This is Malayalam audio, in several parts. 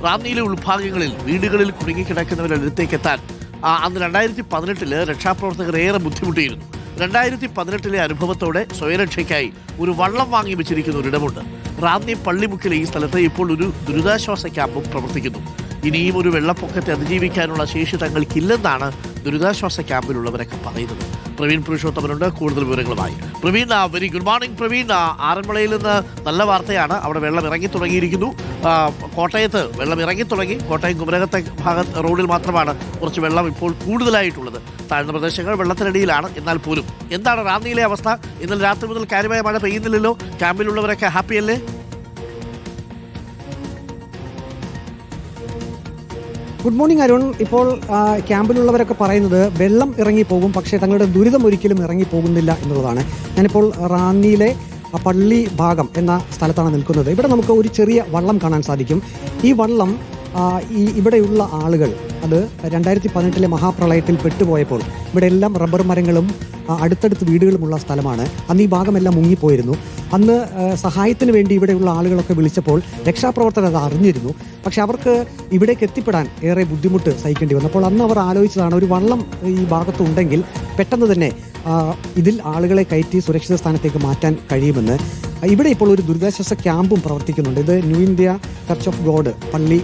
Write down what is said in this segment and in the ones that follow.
റാന്നിയിലെ ഉൾഭാഗങ്ങളിൽ വീടുകളിൽ കുടുങ്ങിക്കിടക്കുന്നവരുടെ അടുത്തേക്ക് എത്താൻ അന്ന് 2018 രക്ഷാപ്രവർത്തകർ ഏറെ ബുദ്ധിമുട്ടിയിരുന്നു. 2018 അനുഭവത്തോടെ സ്വയരക്ഷയ്ക്കായി ഒരു വള്ളം വാങ്ങി വെച്ചിരിക്കുന്ന ഒരിടമുണ്ട്. റാന്നി പള്ളിമുക്കിലെ ഈ സ്ഥലത്ത് ഇപ്പോൾ ഒരു ദുരിതാശ്വാസ ക്യാമ്പും പ്രവർത്തിക്കുന്നു. ഇനിയും ഒരു വെള്ളപ്പൊക്കത്തെ അതിജീവിക്കാനുള്ള ശേഷി തങ്ങൾക്കില്ലെന്നാണ് ദുരിതാശ്വാസ ക്യാമ്പിലുള്ളവരൊക്കെ പറയുന്നത്. പ്രവീൺ പുരുഷോത്തമനുണ്ട് കൂടുതൽ വിവരങ്ങളുമായി. Praveen, very good morning. Praveen, ആറന്മുളയിൽ നിന്ന് നല്ല വാർത്തയാണ്, അവിടെ വെള്ളം ഇറങ്ങി തുടങ്ങിയിരിക്കുന്നു. കോട്ടയത്ത് വെള്ളം ഇറങ്ങി തുടങ്ങി. കോട്ടയം കുമരകത്തെ ഭാഗത്ത് റോഡിൽ മാത്രമാണ് കുറച്ച് വെള്ളം ഇപ്പോൾ കൂടുതലായിട്ടുള്ളത്. താഴ്ന്ന പ്രദേശങ്ങൾ വെള്ളത്തിനടിയിലാണ്. എന്നാൽ പോലും എന്താണ് റാന്നിയിലെ അവസ്ഥ? ഇന്നലെ രാത്രി മുതൽ കാര്യമായ മഴ പെയ്യുന്നില്ലല്ലോ. ക്യാമ്പിലുള്ളവരൊക്കെ ഹാപ്പിയല്ലേ? Good morning Arun. ഇപ്പോൾ ക്യാമ്പിലുള്ളവരൊക്കെ പറയുന്നത് വെള്ളം ഇറങ്ങിപ്പോകും, പക്ഷേ തങ്ങളുടെ ദുരിതം ഒരിക്കലും ഇറങ്ങിപ്പോകുന്നില്ല എന്നുള്ളതാണ്. ഞാനിപ്പോൾ റാന്നിയിലെ പള്ളി ഭാഗം എന്ന സ്ഥലത്താണ് നിൽക്കുന്നത്. ഇവിടെ നമുക്ക് ഒരു ചെറിയ വള്ളം കാണാൻ സാധിക്കും. ഈ വള്ളം ഇവിടെയുള്ള ആളുകൾ അത് 2018 മഹാപ്രളയത്തിൽ പെട്ടുപോയപ്പോൾ ഇവിടെ എല്ലാം റബ്ബർ മരങ്ങളും അടുത്തടുത്ത് വീടുകളുമുള്ള സ്ഥലമാണ്. അന്ന് ഈ ഭാഗമെല്ലാം മുങ്ങിപ്പോയിരുന്നു. അന്ന് സഹായത്തിന് വേണ്ടി ഇവിടെയുള്ള ആളുകളൊക്കെ വിളിച്ചപ്പോൾ രക്ഷാപ്രവർത്തകർ അത് അറിഞ്ഞിരുന്നു. പക്ഷെ അവർക്ക് ഇവിടേക്ക് എത്തിപ്പെടാൻ ഏറെ ബുദ്ധിമുട്ട് സഹിക്കേണ്ടി വന്നു. അപ്പോൾ അന്ന് അവർ ആലോചിച്ചതാണ് ഒരു വള്ളം ഈ ഭാഗത്ത് ഉണ്ടെങ്കിൽ പെട്ടെന്ന് തന്നെ ഇതിൽ ആളുകളെ കയറ്റി സുരക്ഷിത സ്ഥാനത്തേക്ക് മാറ്റാൻ കഴിയുമെന്ന്. ഇവിടെ ഇപ്പോൾ ഒരു ദുരിതാശ്വാസ ക്യാമ്പും പ്രവർത്തിക്കുന്നുണ്ട്. ഇത് new India church of God പള്ളി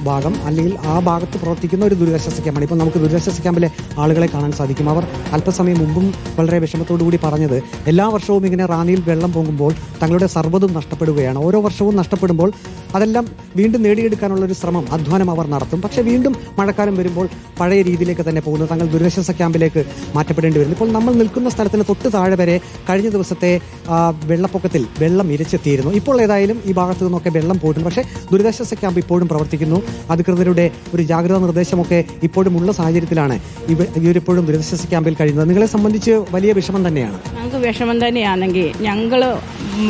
ഭാഗം അല്ലെങ്കിൽ ആ ഭാഗത്ത് പ്രവർത്തിക്കുന്ന ഒരു ദുരിതാശ്വാസ ക്യാമ്പാണ്. ഇപ്പോൾ നമുക്ക് ദുരിതാശ്വാസ ക്യാമ്പിലെ ആളുകളെ കാണാൻ സാധിക്കും. അവർ അല്പസമയം മുമ്പും വളരെ വിഷമത്തോടു കൂടി പറഞ്ഞത് എല്ലാ വർഷവും ഇങ്ങനെ റാന്നിയിൽ വെള്ളം പൊങ്ങുമ്പോൾ തങ്ങളുടെ സർവ്വതും നഷ്ടപ്പെടുകയാണ്. ഓരോ വർഷവും നഷ്ടപ്പെടുമ്പോൾ അതെല്ലാം വീണ്ടും നേടിയെടുക്കാനുള്ളൊരു ശ്രമം, അധ്വാനം അവർ നടത്തും. പക്ഷേ വീണ്ടും മഴക്കാലം വരുമ്പോൾ പഴയ രീതിയിലേക്ക് തന്നെ പോകുന്നത് തങ്ങൾ ദുരിതാശ്വാസ ക്യാമ്പിലേക്ക് മാറ്റപ്പെടേണ്ടി വരുന്നു. ഇപ്പോൾ നമ്മൾ നിൽക്കുന്ന സ്ഥലത്തിന് തൊട്ട് താഴെ വരെ കഴിഞ്ഞ ദിവസത്തെ വെള്ളപ്പൊക്കത്തിൽ വെള്ളം ഇരച്ചെത്തിയിരുന്നു. ഇപ്പോൾ ഏതായാലും ഈ ഭാഗത്തു നിന്നൊക്കെ വെള്ളം പോയിട്ടുണ്ട്. പക്ഷേ ദുരിതാശ്വാസ ക്യാമ്പ് ഇപ്പോഴും പ്രവർത്തിക്കുന്നു. അധികൃതരുടെ ഒരു ജാഗ്രതാ നിർദ്ദേശമൊക്കെ ഇപ്പോഴും ഉള്ള സാഹചര്യത്തിലാണ് ഇവരിപ്പോഴും ദുരിതാശ്വാസ ക്യാമ്പിൽ കഴിയുന്നത്. നിങ്ങളെ സംബന്ധിച്ച് വലിയ വിഷമം തന്നെയാണ്. ഞങ്ങൾക്ക് വിഷമം തന്നെയാണെങ്കിൽ ഞങ്ങൾ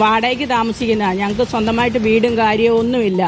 വാടകയ്ക്ക് താമസിക്കുന്ന, ഞങ്ങൾക്ക് സ്വന്തമായിട്ട് വീടും കാര്യവും ഒന്നുമില്ല.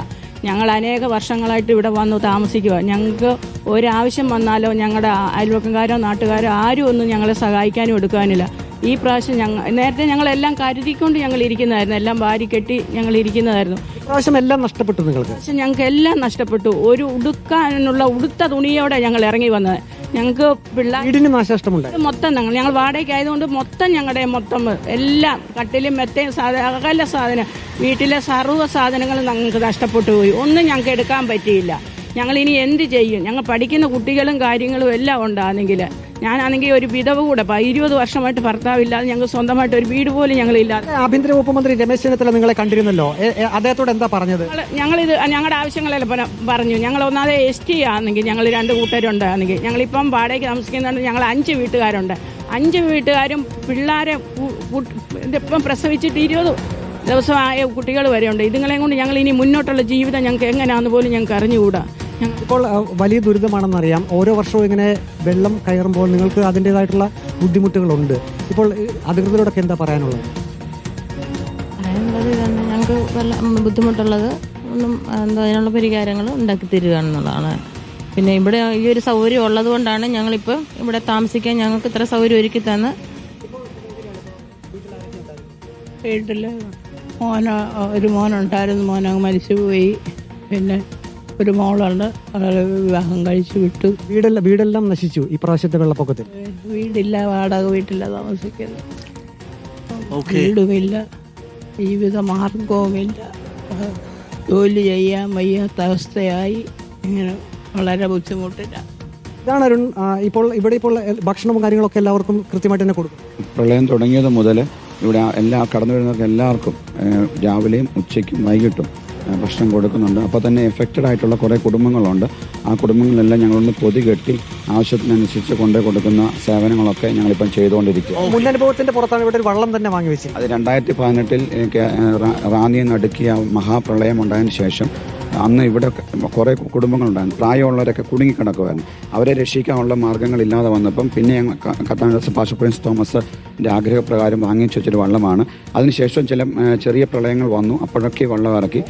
ഞങ്ങൾ അനേക വർഷങ്ങളായിട്ട് ഇവിടെ വന്നു താമസിക്കുക. ഞങ്ങൾക്ക് ഒരാവശ്യം വന്നാലോ ഞങ്ങളുടെ അയൽവക്കക്കാരോ നാട്ടുകാരോ ആരും ഒന്നും ഞങ്ങളെ സഹായിക്കാനും എടുക്കാനില്ല. ഈ പ്രാവശ്യം നേരത്തെ ഞങ്ങളെല്ലാം കരുതിക്കൊണ്ട് ഞങ്ങൾ ഇരിക്കുന്നതായിരുന്നു, എല്ലാം വാരി കെട്ടി ഞങ്ങൾ ഇരിക്കുന്നതായിരുന്നു. പ്രാവശ്യം എല്ലാം നഷ്ടപ്പെട്ടു. നിങ്ങൾക്ക് ഞങ്ങൾക്ക് എല്ലാം നഷ്ടപ്പെട്ടു. ഒരു ഉടുക്കാനുള്ള ഉടുത്ത തുണിയോടെ ഞങ്ങൾ ഇറങ്ങി വന്നത്. ഞങ്ങൾക്ക് വീടിന് നാശനഷ്ടമുണ്ട്. മൊത്തം ഞങ്ങൾ വാടകയ്ക്ക് ആയതുകൊണ്ട് മൊത്തം ഞങ്ങളുടെ മൊത്തം എല്ലാം കട്ടിലും മെത്തയും സകല സാധനം വീട്ടിലെ സർവ്വ സാധനങ്ങളും ഞങ്ങൾക്ക് നഷ്ടപ്പെട്ടു പോയി. ഒന്നും ഞങ്ങൾക്ക് എടുക്കാൻ പറ്റിയില്ല. ഞങ്ങൾ ഇനി എന്ത് ചെയ്യും? ഞങ്ങൾ പഠിക്കുന്ന കുട്ടികളും കാര്യങ്ങളും എല്ലാം ഉണ്ടാണെങ്കിൽ ഞാനാണെങ്കിൽ ഒരു വിധവ കൂടെ 20 വർഷമായിട്ട് ഭർത്താവില്ലാതെ ഞങ്ങൾ സ്വന്തമായിട്ട് ഒരു വീട് പോലും ഞങ്ങളില്ലാതെ. ആഭ്യന്തര വകുപ്പ് മന്ത്രി രമേശ് ചെന്നിത്തല നിങ്ങളെ കണ്ടിരുന്നല്ലോ, അദ്ദേഹത്തോട് എന്താ പറഞ്ഞത്? ഞങ്ങളിത് ഞങ്ങളുടെ ആവശ്യങ്ങളെല്ലാം പറഞ്ഞു. ഞങ്ങൾ ഒന്നാമത് ST ആണെങ്കിൽ ഞങ്ങൾ 2 കൂട്ടരുണ്ടാണെങ്കിൽ ഞങ്ങളിപ്പം വാടകയ്ക്ക് താമസിക്കുന്നുണ്ട്. ഞങ്ങൾ 5 വീട്ടുകാരുണ്ട്. 5 വീട്ടുകാരും പിള്ളേരെ ഇപ്പം പ്രസവിച്ചിട്ട് 20 ദിവസമായ കുട്ടികൾ വരെയുണ്ട്. ഇതുങ്ങളെയും കൊണ്ട് ഞങ്ങൾ ഇനി മുന്നോട്ടുള്ള ജീവിതം ഞങ്ങൾക്ക് എങ്ങനെയാണെന്ന് പോലും ഞങ്ങൾക്ക് അറിഞ്ഞുകൂടാ. ഇപ്പോൾ വലിയ ദുരിതമാണെന്നറിയാം. ഓരോ വർഷവും ഇങ്ങനെ വെള്ളം കയറുമ്പോൾ നിങ്ങൾക്ക് അതിൻ്റെതായിട്ടുള്ള ബുദ്ധിമുട്ടുകളുണ്ട്. ഇപ്പോൾ അധികൃതരോടൊക്കെ എന്താ പറയാനുള്ളത്? ഞങ്ങൾക്ക് ബുദ്ധിമുട്ടുള്ളത് ഒന്നും അതിനുള്ള പരിഹാരങ്ങൾ ഉണ്ടാക്കി തരിക എന്നുള്ളതാണ്. പിന്നെ ഇവിടെ ഈ ഒരു സൗകര്യം ഉള്ളത് കൊണ്ടാണ് ഞങ്ങളിപ്പോൾ ഇവിടെ താമസിക്കാൻ ഞങ്ങൾക്ക് ഇത്ര സൗകര്യം ഒരുക്കി തന്ന്. വീട്ടിൽ ഒരു മോനുണ്ടായിരുന്നു, മോനങ്ങ് മരിച്ചുപോയി. പിന്നെ ഒരു മോളുണ്ട്, അവളെ വിവാഹം കഴിച്ചു വിട്ടു. വീടെല്ലാം നശിച്ചു ഈ പ്രാവശ്യത്തെ വെള്ളപ്പൊക്കത്തിൽ. വീടില്ല, വാടക വീട്ടില്ല താമസിക്കുന്നത്. വീടുമില്ല, ജീവിത മാർഗവുമില്ല, ജോലി ചെയ്യാൻ വയ്യാത്ത അവസ്ഥയായി. ഇങ്ങനെ വളരെ ബുദ്ധിമുട്ടില്ല. ഇതാണ് അരുൺ. ഇപ്പോൾ ഭക്ഷണവും കാര്യങ്ങളൊക്കെ എല്ലാവർക്കും കൃത്യമായിട്ട് തന്നെ കൊടുക്കും. പ്രളയം തുടങ്ങിയത് മുതൽ ഇവിടെ കടന്നു വരുന്നവർക്ക് എല്ലാവർക്കും രാവിലെയും ഉച്ചയ്ക്കും വൈകിട്ടും ഭക്ഷണം കൊടുക്കുന്നുണ്ട്. അപ്പോൾ തന്നെ എഫക്റ്റഡ് ആയിട്ടുള്ള കുറേ കുടുംബങ്ങളുണ്ട്. ആ കുടുംബങ്ങളെല്ലാം ഞങ്ങളൊന്ന് പൊതി കെട്ടി ആവശ്യത്തിനനുസരിച്ച് കൊണ്ടു കൊടുക്കുന്ന സേവനങ്ങളൊക്കെ ഞങ്ങളിപ്പം ചെയ്തുകൊണ്ടിരിക്കുക. മുന്നനുഭവത്തിന്റെ പുറത്താണ് ഇവിടെ ഒരു വള്ളം തന്നെ വാങ്ങി വെച്ചത്. അത് 2018 റാന്നിയിൽ നടുക്കിയ മഹാപ്രളയം ഉണ്ടായതിനു ശേഷം അന്ന് ഇവിടെ കുറേ കുടുംബങ്ങളുണ്ടായിരുന്നു. പ്രായമുള്ളവരൊക്കെ കുടുങ്ങിക്കിടക്കുമായിരുന്നു. അവരെ രക്ഷിക്കാനുള്ള മാർഗ്ഗങ്ങളില്ലാതെ വന്നപ്പം പിന്നെ കർത്താവ് പാസ്റ്റർ പ്രിൻസ് തോമസിന്റെ ആഗ്രഹപ്രകാരം വാങ്ങിച്ചു വെച്ചൊരു വള്ളമാണ്. അതിനുശേഷം ചെറിയ പ്രളയങ്ങൾ വന്നു. അപ്പോഴൊക്കെ വള്ളം ഇറക്കി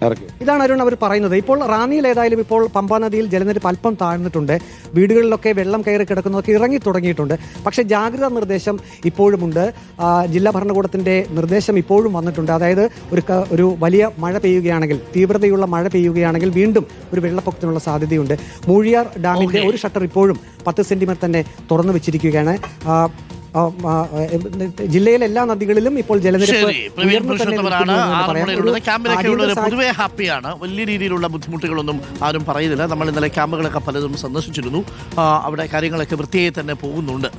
ഇറക്കി. ഇതാണ് അരുൺ അവർ പറയുന്നത്. ഇപ്പോൾ റാന്നിയിൽ ഏതായാലും ഇപ്പോൾ പമ്പാ നദിയിൽ ജലനിരപ്പ് അല്പം താഴ്ന്നിട്ടുണ്ട്. വീടുകളിലൊക്കെ വെള്ളം കയറി കിടക്കുന്നതൊക്കെ ഇറങ്ങി തുടങ്ങിയിട്ടുണ്ട്. പക്ഷേ ജാഗ്രതാ നിർദ്ദേശം ഇപ്പോഴുമുണ്ട്. ജില്ലാ ഭരണകൂടത്തിന്റെ നിർദ്ദേശം ഇപ്പോഴും വന്നിട്ടുണ്ട്. അതായത് ഒരു വലിയ മഴ പെയ്യുകയാണെങ്കിൽ, തീവ്രതയുള്ള മഴ പെയ്യുകയാണെങ്കിൽ വീണ്ടും ഒരു വെള്ളപ്പൊക്കത്തിനുള്ള സാധ്യതയുണ്ട്. മൂഴിയാർ ഡാമിന്റെ ഒരു ഷട്ടർ ഇപ്പോഴും 10 സെന്റിമീറ്റർ തന്നെ തുറന്നു വെച്ചിരിക്കുകയാണ്. ജില്ലയിലെ എല്ലാ നദികളിലും ഇപ്പോൾ ജലനിരപ്പ് പൊതുവെ ഹാപ്പിയാണ്. വലിയ രീതിയിലുള്ള ബുദ്ധിമുട്ടുകളൊന്നും ആരും പറയുന്നില്ല. നമ്മൾ ഇന്നലെ ക്യാമ്പുകളൊക്കെ പലതും സന്ദർശിച്ചിരുന്നു. അവിടെ കാര്യങ്ങളൊക്കെ വൃത്തിയായി തന്നെ പോകുന്നുണ്ട്.